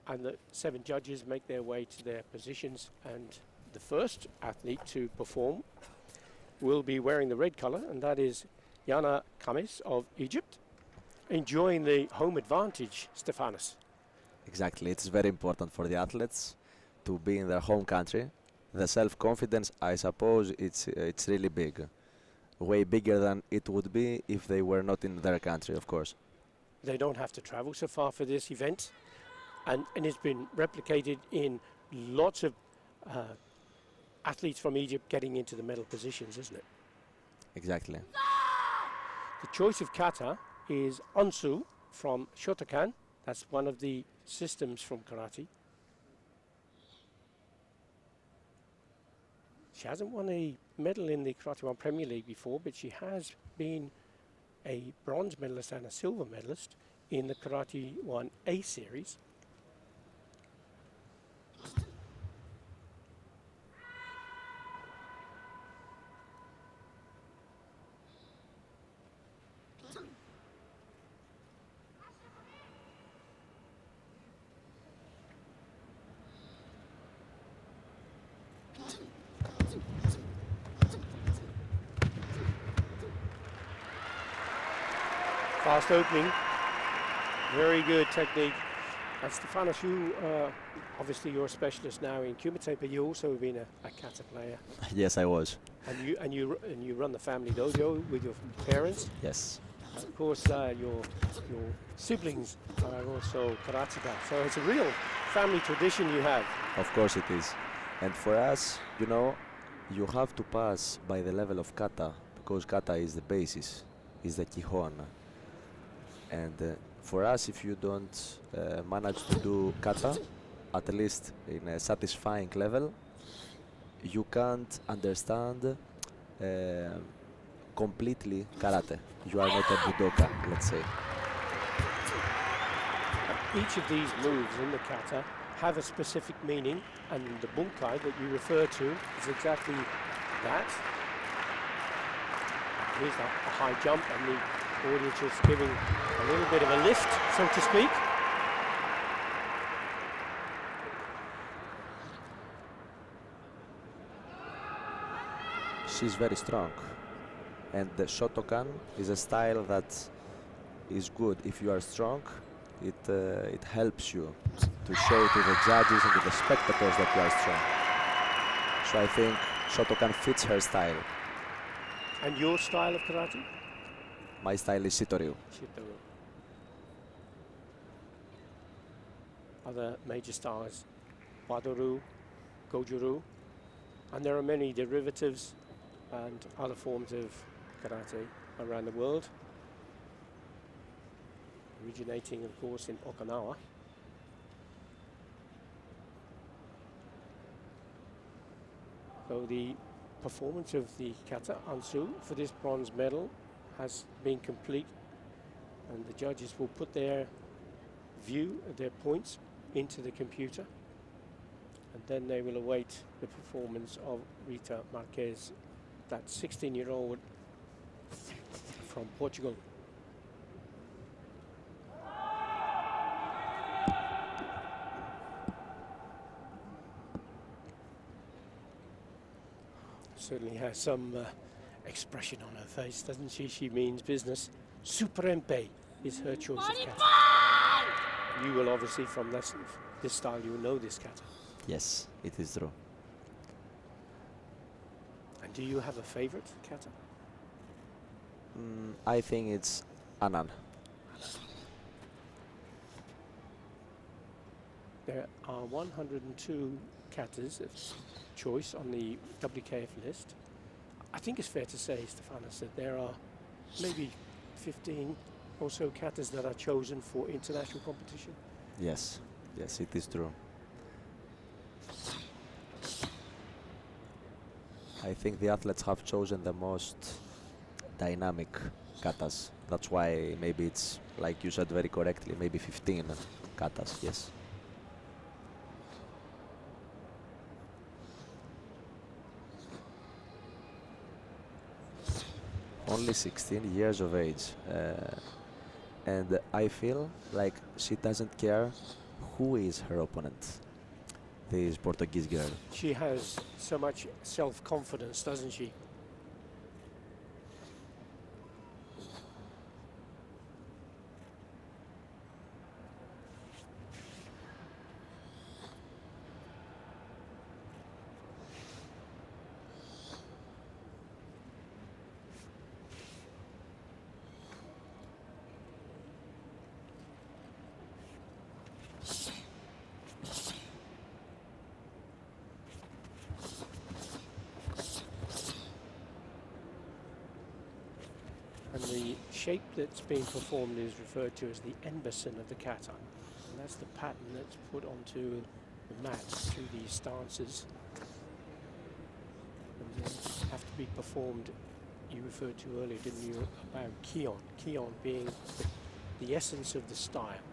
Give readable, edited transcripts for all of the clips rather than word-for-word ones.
And the 7 judges make their way to their positions, and the first athlete to perform will be wearing the red color, and that is Jana Kamis of Egypt, enjoying the home advantage, Stefanos. Exactly, it's very important for the athletes to be in their home country. The self-confidence, I suppose, it's really big, way bigger than it would be if they were not in their country, of course. They don't have to travel so far for this event, and it's been replicated in lots of athletes from Egypt getting into the medal positions, isn't it? Exactly. The choice of kata is Ansu from Shotokan. That's one of the systems from karate. She hasn't won a medal in the Karate 1 Premier League before, but she has been a bronze medalist and a silver medalist in the Karate 1 A series. Fast opening, very good technique. And Stefanos, you obviously you're a specialist now in kumite, but you also have been a kata player. Yes, I was. And you run the family dojo with your parents. Yes. And of course, your siblings are also karateka. So it's a real family tradition you have. Of course it is. And for us, you know, you have to pass by the level of kata, because kata is the basis, is the kihon. And for us, if you don't manage to do kata, at least in a satisfying level, you can't understand completely karate. You are not a budoka, let's say. Each of these moves in the kata have a specific meaning, and the bunkai that you refer to is exactly that. Here's a high jump, and the audience is giving a little bit of a lift, so to speak. She's very strong, and the Shotokan is a style that is good if you are strong. It helps you to show to the judges and to the spectators that you are strong. So I think Shotokan fits her style. And your style of karate? My style is Shitoryu. Shitoryu. Other major styles, Wadoru, Gojuru, and there are many derivatives and other forms of karate around the world, originating, of course, in Okinawa. So the performance of the kata Ansu for this bronze medal has been complete, and the judges will put their view, their points, into the computer, and then they will await the performance of Rita Marquez, that 16-year-old from Portugal. Certainly has some expression on her face, doesn't she? She means business. Superempe is her choice of kata. You will obviously, from this style, you will know this kata. Yes, it is true. And do you have a favorite kata? I think it's Anan. There are 102 katas of choice on the WKF list. I think it's fair to say, Stefanos, that there are maybe 15 or so katas that are chosen for international competition. Yes, yes, it is true. I think the athletes have chosen the most dynamic katas. That's why maybe it's, like you said very correctly, maybe 15 katas, yes. Only 16 years of age, and I feel like she doesn't care Who is her opponent? This Portuguese girl. She has so much self-confidence, doesn't she? And the shape that's being performed is referred to as the embassy of the kata. And that's the pattern that's put onto the mat through these stances. And they have to be performed, you referred to earlier, didn't you, about kion. Kion being the essence of the style.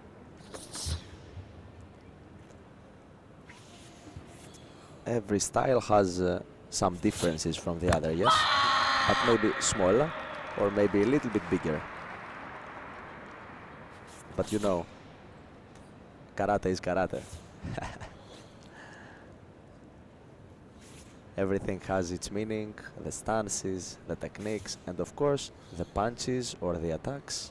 Every style has some differences from the other, yes? But maybe smaller or maybe a little bit bigger. But you know, karate is karate. Everything has its meaning, the stances, the techniques, and of course the punches or the attacks.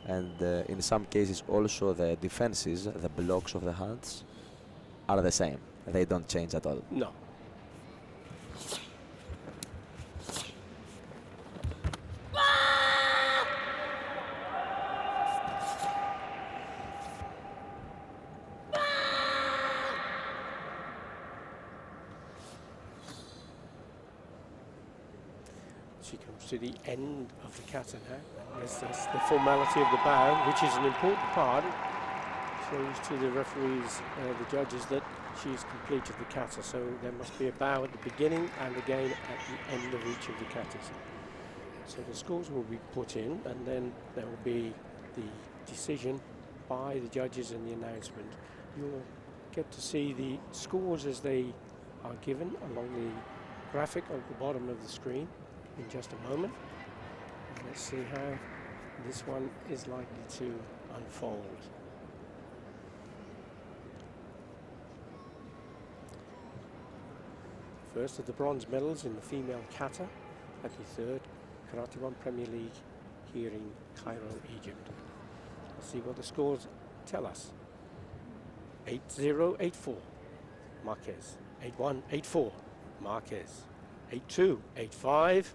And in some cases also the defenses, the blocks of the hands, are the same. They don't change at all. No. She comes to the end of the kata now. There's the formality of the bow, which is an important part. It shows to the referees, the judges, that she's completed the kata. So there must be a bow at the beginning and again at the end of each of the katas. So the scores will be put in, and then there will be the decision by the judges and the announcement. You'll get to see the scores as they are given along the graphic at the bottom of the screen in just a moment. And let's see how this one is likely to unfold. First of the bronze medals in the female kata at the 3rd Karate1 Premier League here in Cairo, Egypt. Let's see what the scores tell us. 8-0, 8-4, Marquez. 8-1, 8-4, Marquez. 8-2, 8-5,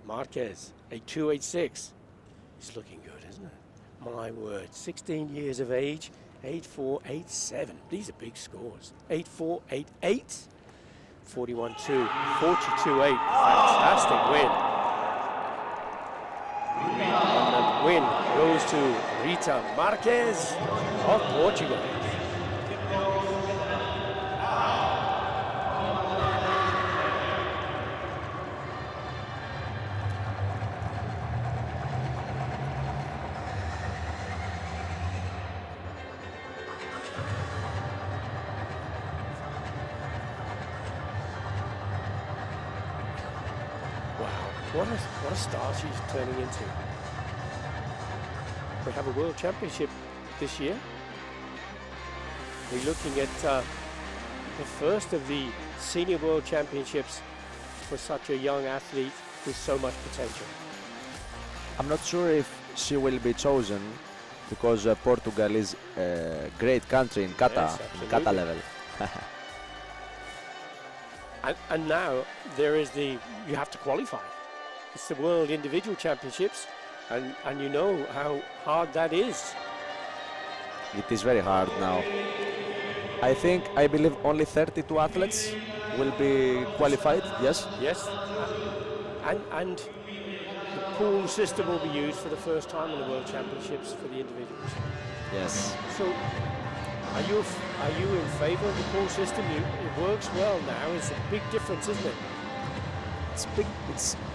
Marquez. 8-2, 8-6. It's looking good, isn't it? My word, 16 years of age, 8-4, 8-7. These are big scores. 8-4, 8-8, 41-2, 42-8. Fantastic win. And the win goes to Rita Marquez of Portugal. What a star she's turning into. We have a World Championship this year. We're looking at the first of the Senior World Championships for such a young athlete with so much potential. I'm not sure if she will be chosen because Portugal is a great country in kata, Yes, in kata absolutely. level. And now there is you have to qualify. It's the World Individual Championships, and you know how hard that is. It is very hard now. I believe only 32 athletes will be qualified, yes? Yes, and the pool system will be used for the first time in the World Championships for the individuals. Yes. So, are you in favour of the pool system? It works well now. It's a big difference, isn't it? It's big,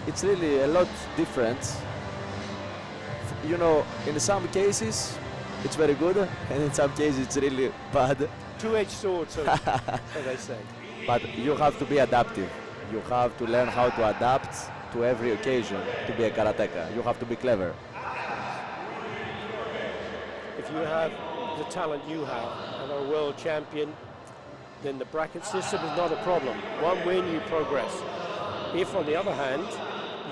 it's really a lot different. You know, in some cases it's very good, and in some cases it's really bad. Two-edged sword, so they say. But you have to be adaptive. You have to learn how to adapt to every occasion to be a karateka. You have to be clever. If you have the talent you have and are a world champion, then the bracket system is not a problem. One win, you progress. If, on the other hand,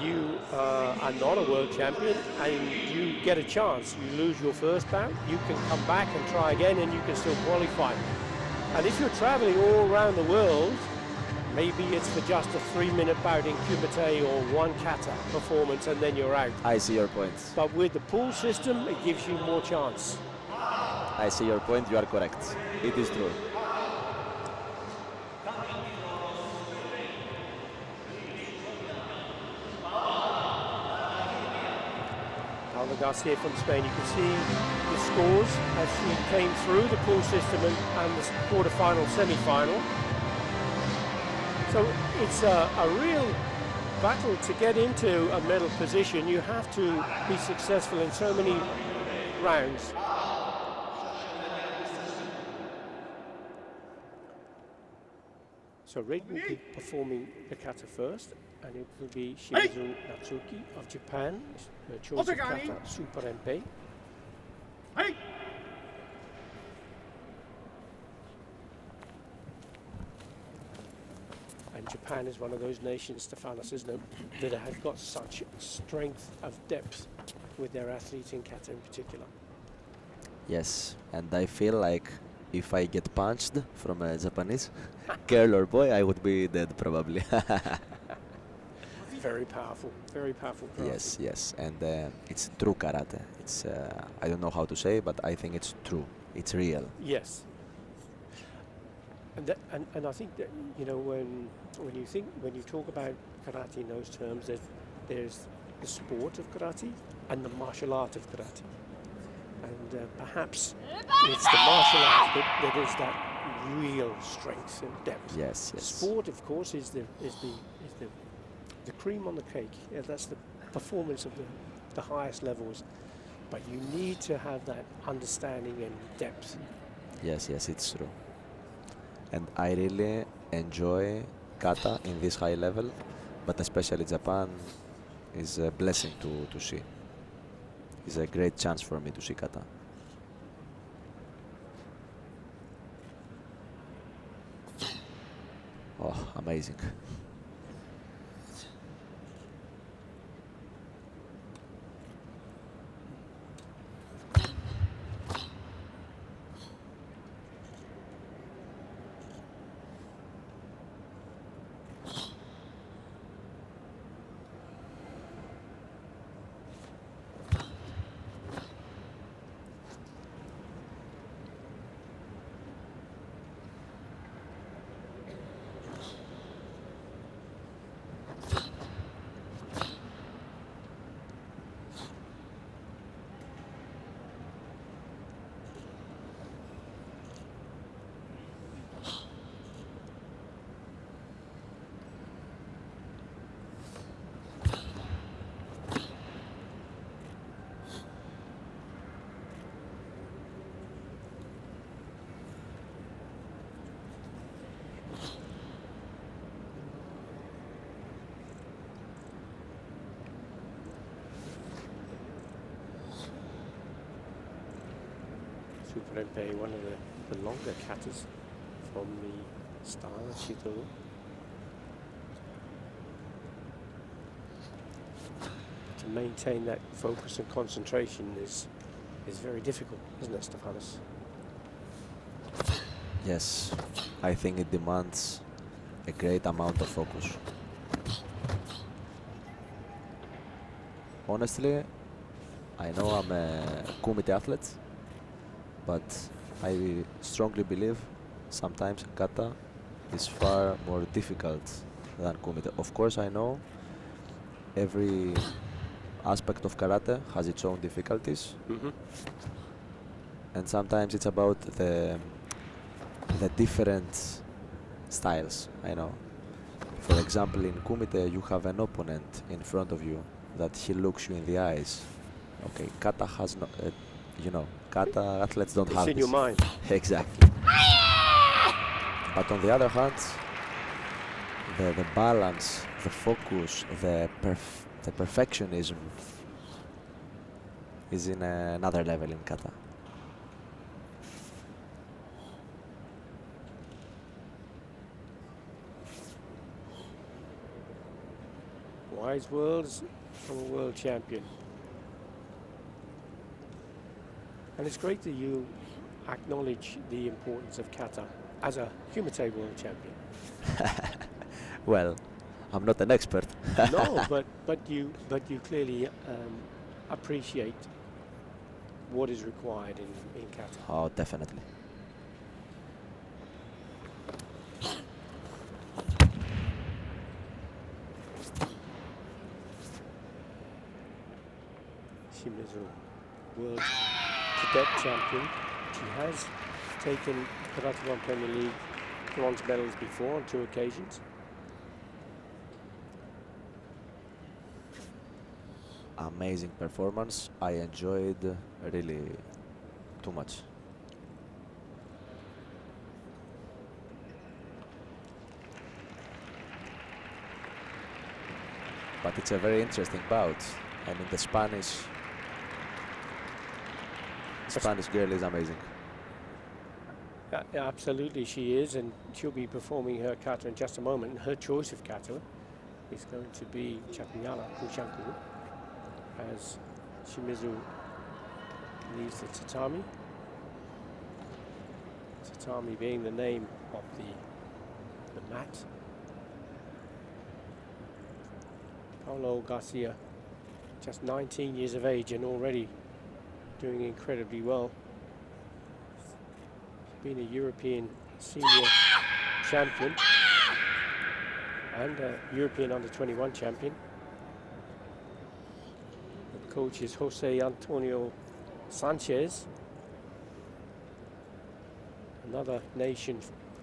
you are not a world champion and you get a chance, you lose your first bout, you can come back and try again and you can still qualify. And if you're traveling all around the world, maybe it's for just a 3-minute bout in Kumite or one kata performance and then you're out. I see your point. But with the pool system, it gives you more chance. I see your point, you are correct. It is true. Paula Garcia from Spain, you can see the scores as she came through the pool system and the quarter-final, semi-final. So it's a real battle to get into a medal position. You have to be successful in so many rounds. So Rita will be performing the kata first, and it will be Shimizu Natsuki of Japan, her choice of kata, Super MP. And Japan is one of those nations, Stefanos, isn't it, that have got such strength of depth with their athletes in kata in particular. Yes, and I feel like if I get punched from a Japanese girl or boy, I would be dead probably. Very powerful karate. Yes, yes, and it's true karate. It's I don't know how to say, but I think it's true. It's real. Yes. And I think that, you know, when you talk about karate in those terms, there's the sport of karate and the martial art of karate. And perhaps it's the martial art that is that real strength and depth. Yes, yes. Sport, of course, is the cream on the cake. Yeah, that's the performance of the highest levels. But you need to have that understanding and depth. Yes, yes, it's true. And I really enjoy kata in this high level, but especially Japan is a blessing to see. It's a great chance for me to see kata. Oh, amazing. Super MP, one of the longer katas from the style of Shito. To maintain that focus and concentration is very difficult, isn't it, Stefanos? Yes, I think it demands a great amount of focus. Honestly, I know I'm a kumite athlete, but I strongly believe sometimes kata is far more difficult than kumite. Of course, I know every aspect of karate has its own difficulties, and sometimes it's about the different styles. I know. For example, in kumite, you have an opponent in front of you that he looks you in the eyes. Okay, kata has no, you know, kata athletes don't have this. It's in your mind. Exactly. But on the other hand, the balance, the focus, the perfectionism is in another level in kata. Twice worlds from a world champion. And it's great that you acknowledge the importance of kata as a Kumite world champion. Well, I'm not an expert. No, but you clearly appreciate what is required in kata. Oh, definitely. Shimizu, world cadet champion. She has taken Karate1 Premier League bronze medals before on 2 occasions. Amazing performance. I enjoyed really too much. But it's a very interesting bout. I mean, the Spanish girl is amazing. Absolutely, she is, and she'll be performing her kata in just a moment. And her choice of kata is going to be Jana Kamis as Shimizu leaves the tatami. Tatami being the name of the mat. Paula Garcia, just 19 years of age and already doing incredibly well. She's been a European senior champion and a European under-21 champion. The coach is Jose Antonio Sanchez. Another nation,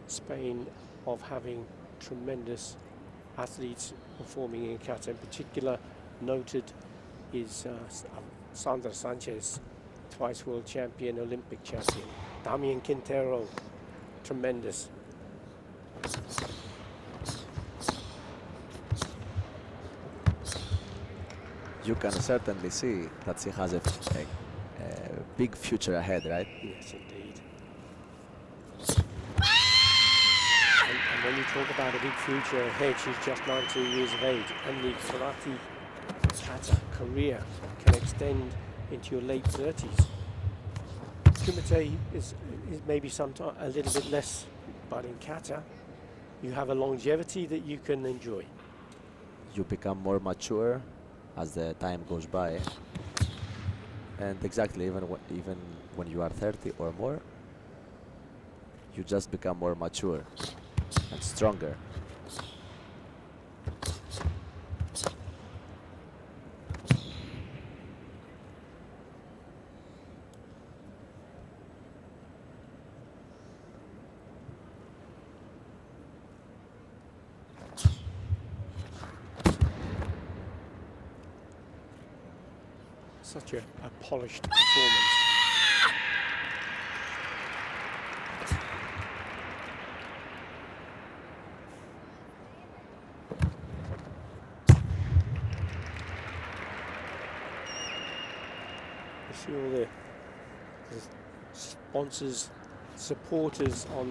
Spain, of having tremendous athletes performing in kata. In particular, noted is Sandra Sanchez, twice world champion, Olympic champion. Damian Quintero, tremendous. You can certainly see that she has a big future ahead, right? Yes, indeed. And when you talk about a big future ahead, she's just 19 years of age, and the karate kata career can extend into your late 30s. Kumite is maybe sometimes a little bit less, but in kata, you have a longevity that you can enjoy. You become more mature as the time goes by, and exactly, even when you are 30 or more, you just become more mature and stronger. Such a polished performance. You see all the sponsors, supporters on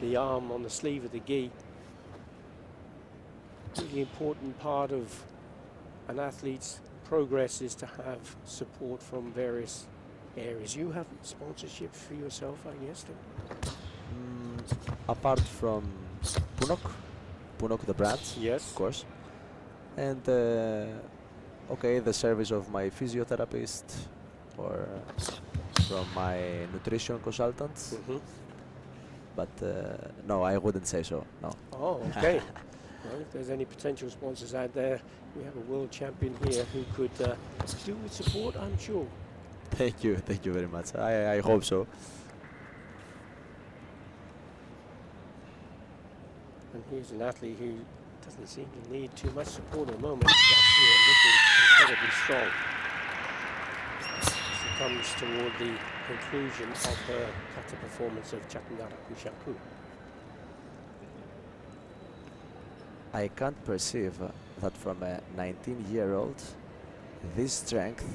the arm, on the sleeve of the gi. Really important part of an athlete's progress is to have support from various areas. You have sponsorship for yourself, I guess? Apart from Punok the brand, Yes, of course, and okay, the service of my physiotherapist or from my nutrition consultant. But no, I wouldn't say so, no. Oh, okay. Well, if there's any potential sponsors out there, we have a world champion here who could do with support, I'm sure. Thank you very much. I hope so. And here's an athlete who doesn't seem to need too much support at the moment. Garcia looking incredibly strong. She comes toward the conclusion of her kata performance of Chakunara-Kushaku. I can't perceive that from a 19-year-old this strength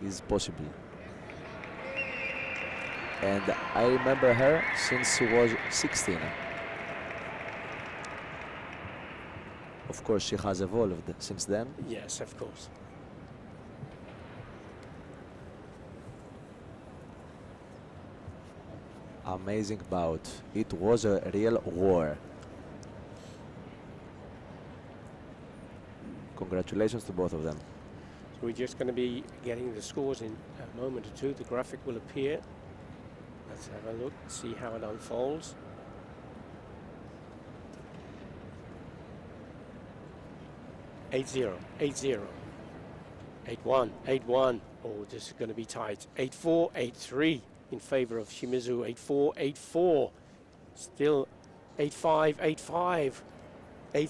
is possible. And I remember her since she was 16. of course, she has evolved since then. Yes, of course. Amazing bout. It was a real war. Congratulations to both of them. So we're just going to be getting the scores in a moment or two. The graphic will appear. Let's have a look, see how it unfolds. Eight zero, 8-0, 8-1, 8-1. Oh, this is going to be tight. 8-4, 8-3 in favor of Shimizu. 8-4, 8-4. Still 8-5, 8-5, 8-6,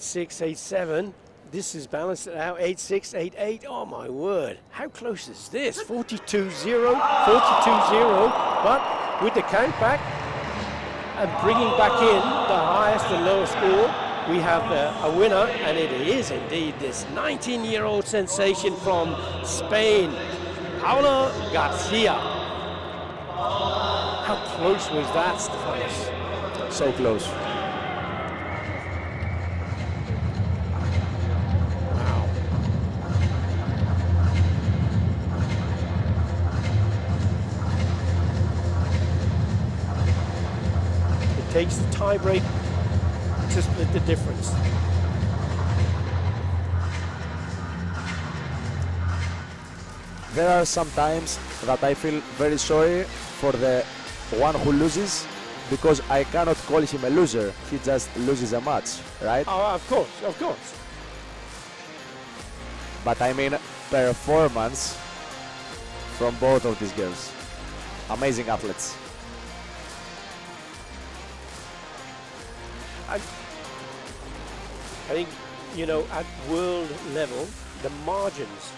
8-7. This is balanced it out. 8-6, 8-8. Oh my word! How close is this? 42-0, 42-0. But with the count back and bringing back in the highest and lowest score, we have a winner, and it is indeed this 19-year-old sensation from Spain, Paula Garcia. How close was that, Stefanos? So close. Wow. It takes the tie break to split the difference. There are some times that I feel very sorry for the one who loses, because I cannot call him a loser. He just loses a match, right? Oh, of course, of course. But I mean performance from both of these girls. Amazing athletes. I think, you know, at world level, the margins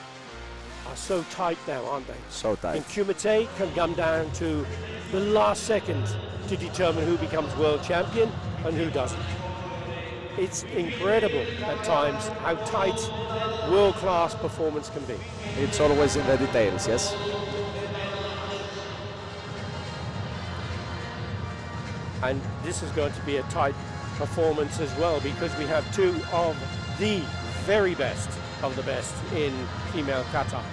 are so tight now, aren't they? So tight. And Kumite can come down to the last second to determine who becomes world champion and who doesn't. It's incredible at times how tight world-class performance can be. It's always in the details, yes? And this is going to be a tight performance as well, because we have two of the very best of the best in female kata.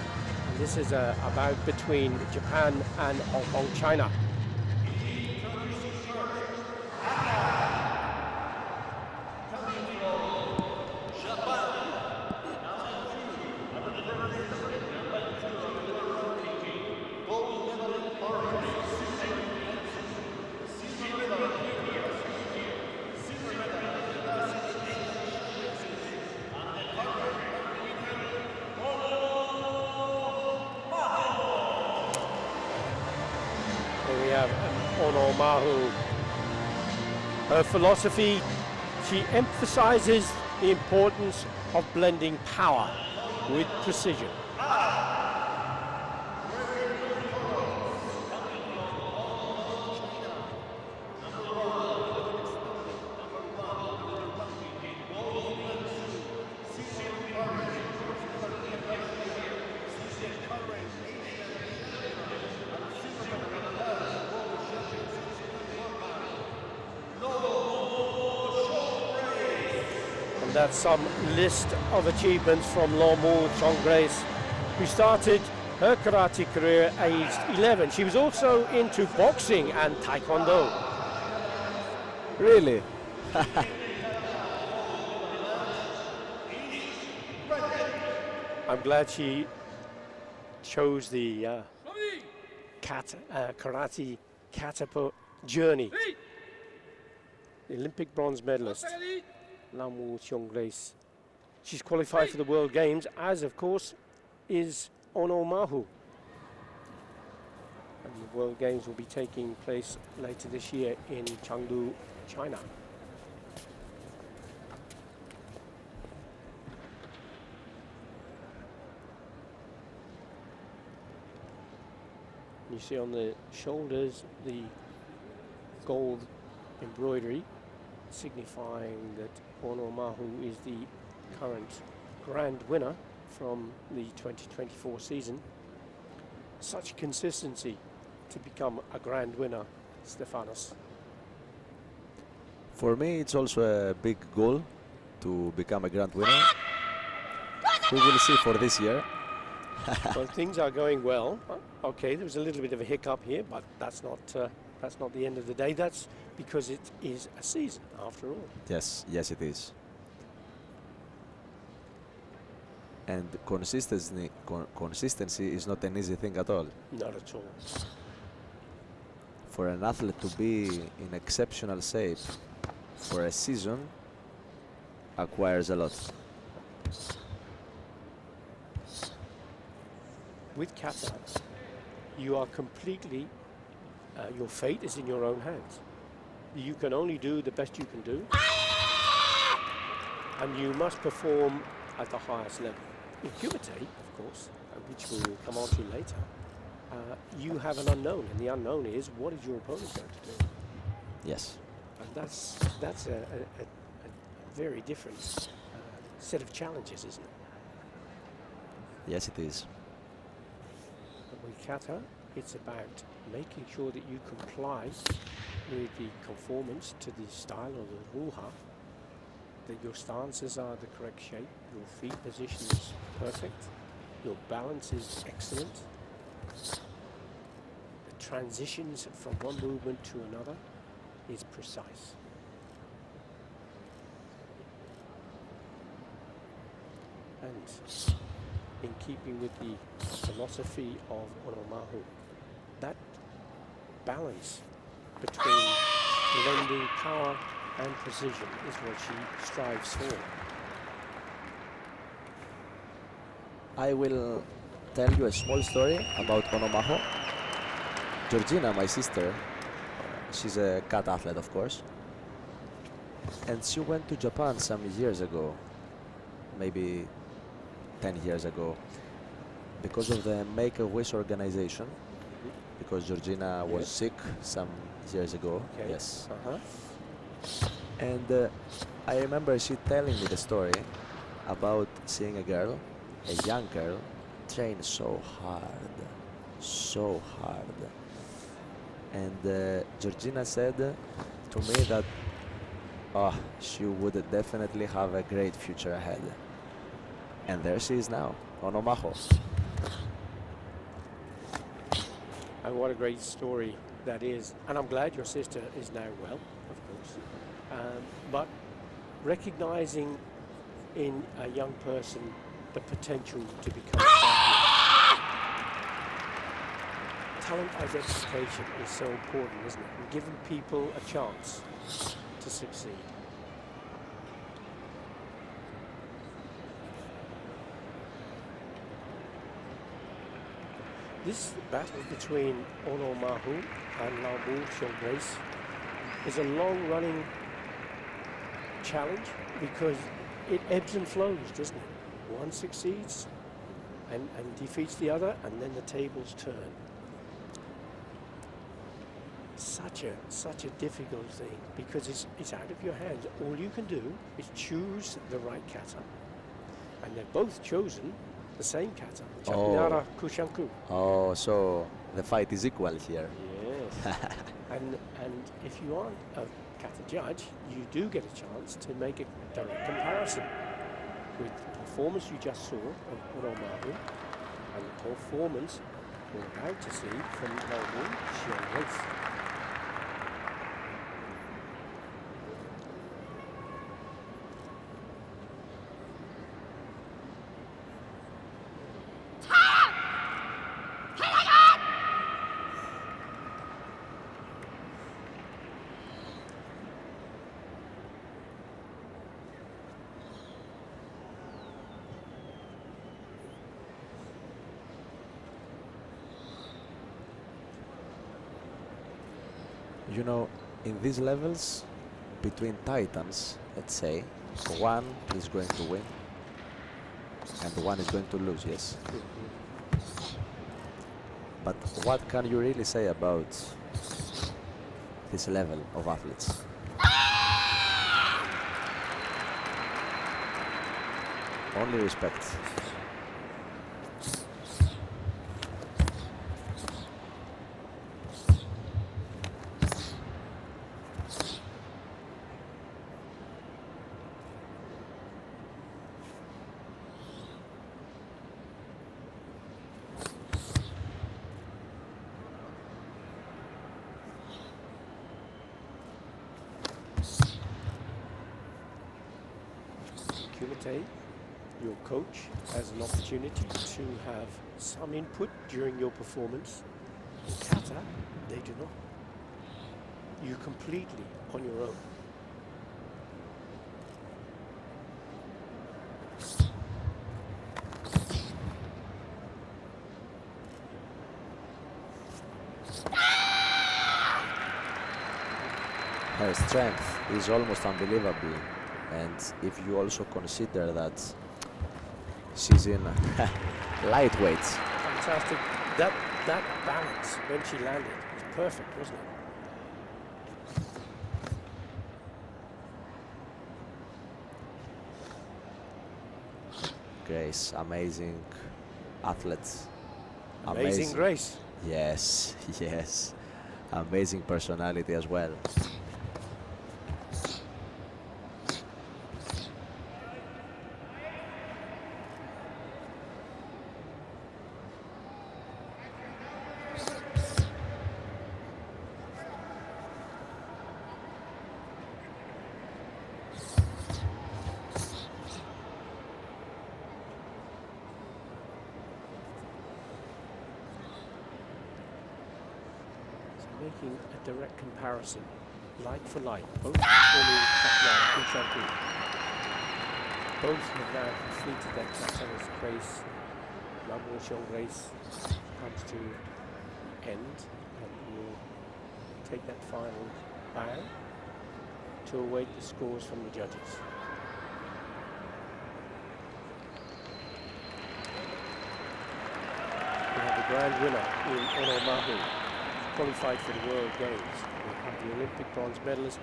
And this is a bout between Japan and Hong Kong, China. Ono Maho. Her philosophy, she emphasizes the importance of blending power with precision. That's some list of achievements from Lomu Chonggrace, who started her karate career aged 11. She was also into boxing and taekwondo. Really? I'm glad she chose the karate kata journey. The Olympic bronze medalist, Lomu Chonggrace. She's qualified for the World Games, as of course is Ono Maho. And the World Games will be taking place later this year in Chengdu, China. You see on the shoulders the gold embroidery, signifying that Ono Maho is the current grand winner from the 2024 season. Such consistency to become a grand winner, Stefanos. For me, it's also a big goal to become a grand winner. We will see for this year. Well, things are going well. Okay, there was a little bit of a hiccup here, but that's not the end of the day. That's because it is a season, after all. Yes, yes, it is. And consistency is not an easy thing at all. Not at all. For an athlete to be in exceptional shape for a season acquires a lot. With kata, you are completely, your fate is in your own hands. You can only do the best you can do, and you must perform at the highest level. In kumite, of course, which we will come on to later, you have an unknown, and the unknown is what is your opponent going to do? Yes. And that's a very different set of challenges, isn't it? Yes, it is. But with kata, it's about making sure that you comply with the conformance to the style or the ruha, that your stances are the correct shape, your feet position is perfect, your balance is excellent, the transitions from one movement to another is precise. And in keeping with the philosophy of Ono Maho, that balance between blending power and precision is what she strives for. I will tell you a small story about Ono Maho. Georgina, my sister, she's a kata athlete, of course, and she went to Japan some years ago, maybe 10 years ago, because of the Make-A-Wish organization, because Georgina was sick some years ago. Okay. Yes. And I remember she telling me the story about seeing a girl, a young girl, train so hard. And Georgina said to me that she would definitely have a great future ahead. And there she is now, Ono Maho. And what a great story that is. And I'm glad your sister is now well, of course. But recognizing in a young person the potential to become a champion. Talent identification is so important, isn't it? And giving people a chance to succeed. This battle between Ono Maho and Lao Grace is a long-running challenge because it ebbs and flows, doesn't it? One succeeds and defeats the other, and then the tables turn. Such a difficult thing because it's out of your hands. All you can do is choose the right kata, and they've both chosen the same kata, Chaknyara Kushanku. Oh, so the fight is equal here. Yes. and if you aren't a kata judge, you do get a chance to make a direct comparison with the performance you just saw of Ono Maho and the performance we're about to see from Lao Xiong. You know, in these levels, between titans, let's say, one is going to win and one is going to lose, yes. But what can you really say about this level of athletes? Only respect. Kumite, your coach, has an opportunity to have some input during your performance. In Kata, they do not. You're completely on your own. Her strength is almost unbelievable, and if you also consider that she's in lightweight. Fantastic. That balance when she landed was perfect, wasn't it? Grace, amazing athlete. Amazing grace. Yes, yes. Amazing personality as well. Making a direct comparison, like for like, both performing Kata. Both have now completed their Kata's race. Maho Ono race comes to end, and will take that final bow to await the scores from the judges. We have the grand winner in Ono Maho, qualified for the World Games. We have the Olympic bronze medalist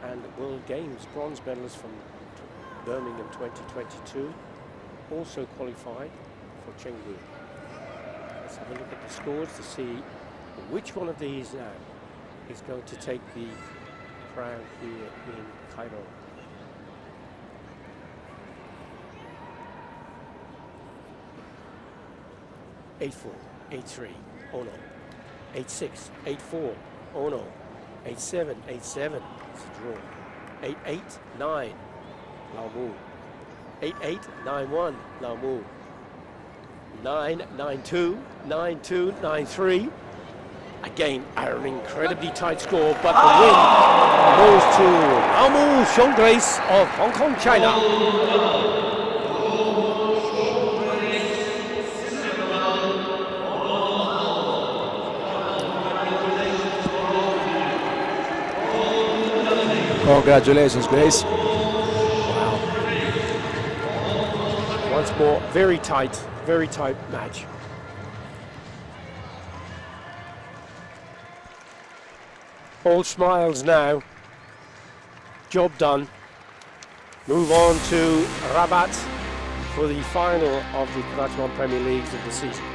and World Games bronze medalist from Birmingham 2022, also qualified for Chengdu. Let's have a look at the scores to see which one of these now is going to take the crown here in Cairo. (8-4, 8-3, Ono. 8-6, 8-4, Ono. 8-7, 8-7, it's a draw. 8-8, 9, Lao Mu. 8-8, 9-1, Lao Mu. 9, 9-2, 9-2, 9-3. Again, an incredibly tight score, but the win goes to Lao Mu Xionggrace of Hong Kong, China. Congratulations, Grace. Wow. Once more, very tight match. All smiles now. Job done. Move on to Rabat for the final of the Karate1 Premier Leagues of the season.